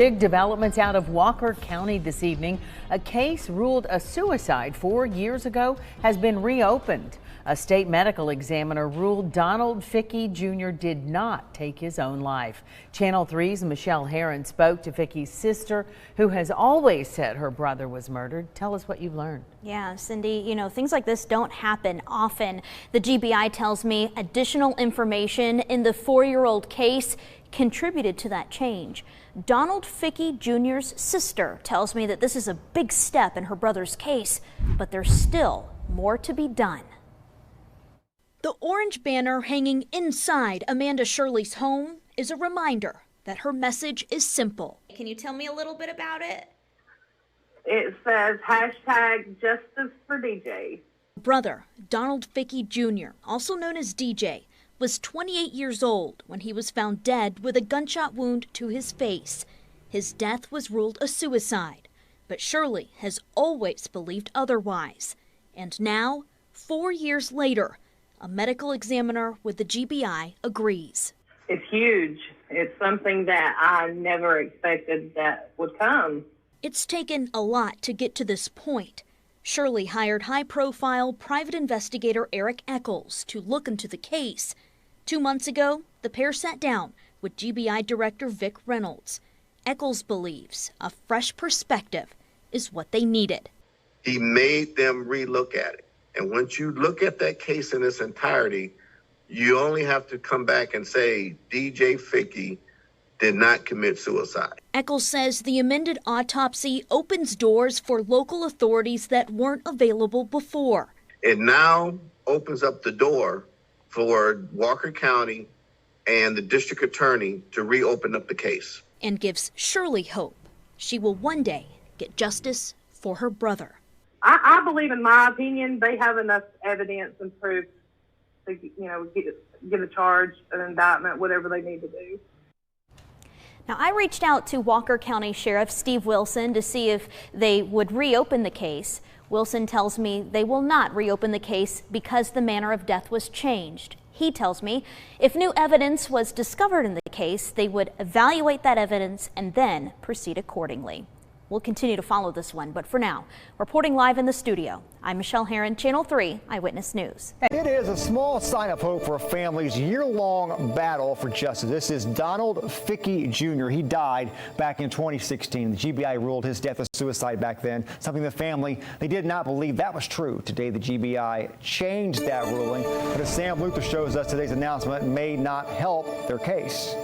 Big developments out of Walker County this evening. A case ruled a suicide 4 years ago has been reopened. A state medical examiner ruled Donald Fickey Jr. did not take his own life. Channel 3's Michelle Herron spoke to Fickey's sister, who has always said her brother was murdered. Tell us what you've learned. Yeah, Cindy, you know, things like this don't happen often. The GBI tells me additional information in the 4-year-old case contributed to that change. Donald Fickey Jr.'s sister tells me that this is a big step in her brother's case, but there's still more to be done. The orange banner hanging inside Amanda Shirley's home is a reminder that her message is simple. Can you tell me a little bit about it? It says #Justice for DJ. Brother Donald Fickey Jr., also known as DJ, was 28 years old when he was found dead with a gunshot wound to his face. His death was ruled a suicide, but Shirley has always believed otherwise. And now, 4 years later, a medical examiner with the GBI agrees. It's huge. It's something that I never expected that would come. It's taken a lot to get to this point. Shirley hired high-profile private investigator Eric Eccles to look into the case. 2 months ago, the pair sat down with GBI Director Vic Reynolds. Eccles believes a fresh perspective is what they needed. He made them relook at it. And once you look at that case in its entirety, you only have to come back and say DJ Fickey did not commit suicide. Eccles says the amended autopsy opens doors for local authorities that weren't available before. It now opens up the door for Walker County and the district attorney to reopen up the case. And gives Shirley hope she will one day get justice for her brother. I believe, in my opinion, they have enough evidence and proof to, get a charge, an indictment, whatever they need to do. Now, I reached out to Walker County Sheriff Steve Wilson to see if they would reopen the case. Wilson tells me they will not reopen the case because the manner of death was changed. He tells me if new evidence was discovered in the case, they would evaluate that evidence and then proceed accordingly. We'll continue to follow this one, but for now, reporting live in the studio, I'm Michelle Herron, Channel 3 Eyewitness News. It is a small sign of hope for a family's year-long battle for justice. This is Donald Fickey Jr. He died back in 2016. The GBI ruled his death a suicide back then, something the family, they did not believe that was true. Today, the GBI changed that ruling, but as Sam Luther shows us, today's announcement may not help their case.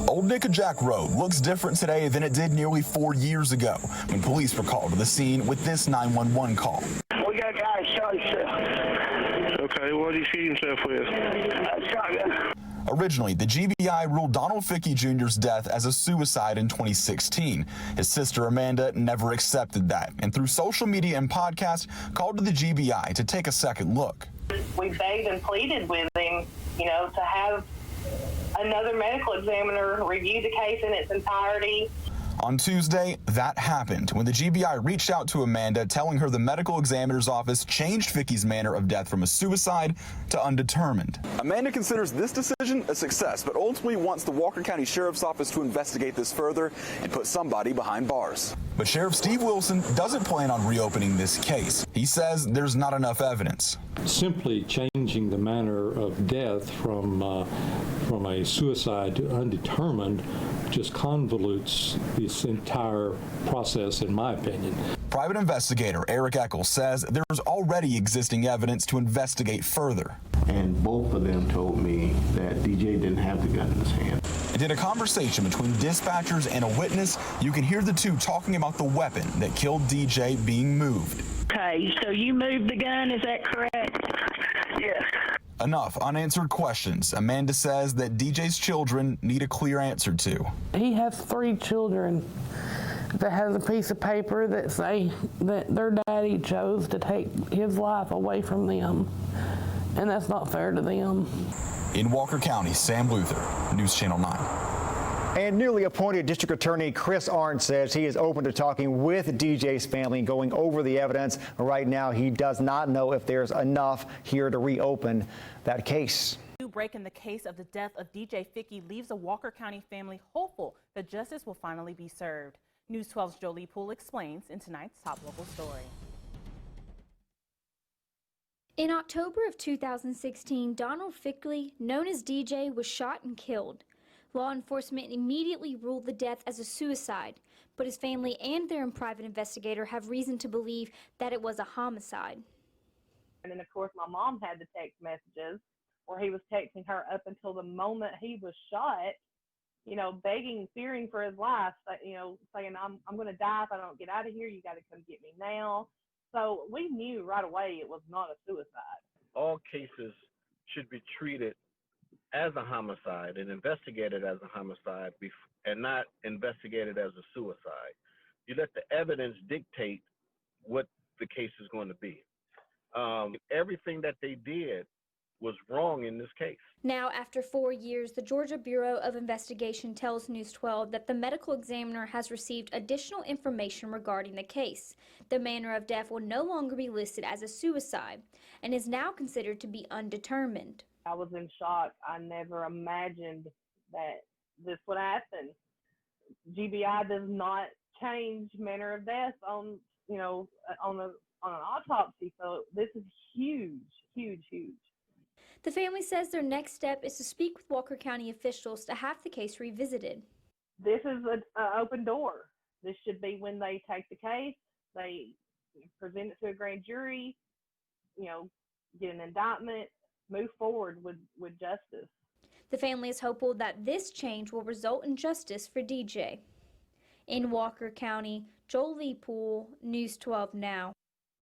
Old Nickajack Road looks different today than it did nearly 4 years ago when police were called to the scene with this 911 call. We got a guy shot himself. Okay, what did he shoot himself with? A shotgun. Originally, the GBI ruled Donald Fickey Jr.'s death as a suicide in 2016. His sister Amanda never accepted that, and through social media and podcasts, called to the GBI to take a second look. We begged and pleaded with him, to have another medical examiner review the case in its entirety. On Tuesday, that happened when the GBI reached out to Amanda, telling her the medical examiner's office changed Fickey's manner of death from a suicide to undetermined. Amanda considers this decision a success, but ultimately wants the Walker County Sheriff's Office to investigate this further and put somebody behind bars. But Sheriff Steve Wilson doesn't plan on reopening this case. He says there's not enough evidence. Simply changing the manner of death from a suicide to undetermined just convolutes this entire process, in my opinion. Private investigator Eric Eccles says there's already existing evidence to investigate further. And both of them told me that DJ didn't have the gun in his hand. And in a conversation between dispatchers and a witness, you can hear the two talking about the weapon that killed DJ being moved. Okay, so you moved the gun, is that correct? Yes. Enough unanswered questions. Amanda says that DJ's children need a clear answer to. He has 3 children that has a piece of paper that say that their daddy chose to take his life away from them, and that's not fair to them. In Walker County, Sam Luther, News Channel 9. And newly appointed District Attorney Chris Arndt says he is open to talking with DJ's family and going over the evidence. Right now, he does not know if there's enough here to reopen that case. break in the case of the death of DJ Ficky leaves a Walker County family hopeful that justice will finally be served. News 12's Jolie Poole explains in tonight's top local story. In October of 2016, Donald Ficky, known as DJ, was shot and killed. Law enforcement immediately ruled the death as a suicide, but his family and their private investigator have reason to believe that it was a homicide. And then, of course, my mom had the text messages where he was texting her up until the moment he was shot, you know, begging, fearing for his life, you know, saying, I'm going to die if I don't get out of here. You got to come get me now. So we knew right away it was not a suicide. All cases should be treated as a homicide and investigated as a homicide and not investigated as a suicide. You let the evidence dictate what the case is going to be. Everything that they did was wrong in this case. Now, after 4 years, the Georgia Bureau of Investigation tells News 12 that the medical examiner has received additional information regarding the case. The manner of death will no longer be listed as a suicide and is now considered to be undetermined. I was in shock. I never imagined that this would happen. GBI does not change manner of death on, you know, on an autopsy. So this is huge, huge, huge. The family says their next step is to speak with Walker County officials to have the case revisited. This is an open door. This should be when they take the case, they present it to a grand jury, you know, get an indictment, move forward with justice. The family is hopeful that this change will result in justice for DJ. In Walker County, Jolie Poole, News 12 Now.